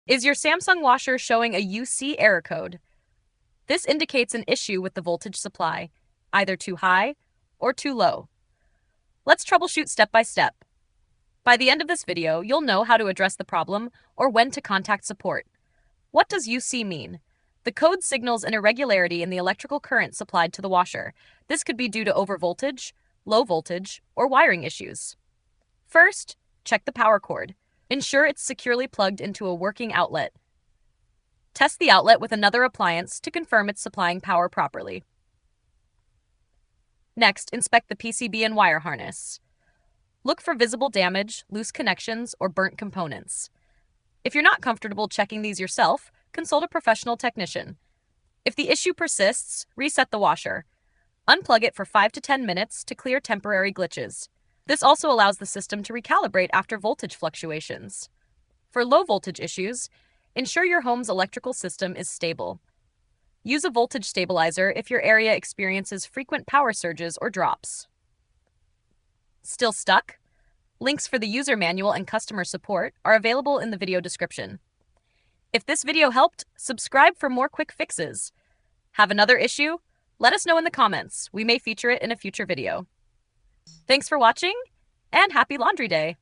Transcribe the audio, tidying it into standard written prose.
Is your Samsung washer showing a UC error code? This indicates an issue with the voltage supply, either too high or too low. Let's troubleshoot step by step. By the end of this video, you'll know how to address the problem or when to contact support. What does UC mean? The code signals an irregularity in the electrical current supplied to the washer. This could be due to overvoltage, low voltage, or wiring issues. First, check the power cord. Ensure it's securely plugged into a working outlet. Test the outlet with another appliance to confirm it's supplying power properly. Next, inspect the PCB and wire harness. Look for visible damage, loose connections, or burnt components. If you're not comfortable checking these yourself, consult a professional technician. If the issue persists, reset the washer. Unplug it for 5 to 10 minutes to clear temporary glitches. This also allows the system to recalibrate after voltage fluctuations. For low voltage issues, ensure your home's electrical system is stable. Use a voltage stabilizer if your area experiences frequent power surges or drops. Still stuck? Links for the user manual and customer support are available in the video description. If this video helped, subscribe for more quick fixes. Have another issue? Let us know in the comments. We may feature it in a future video. Thanks for watching, and happy laundry day!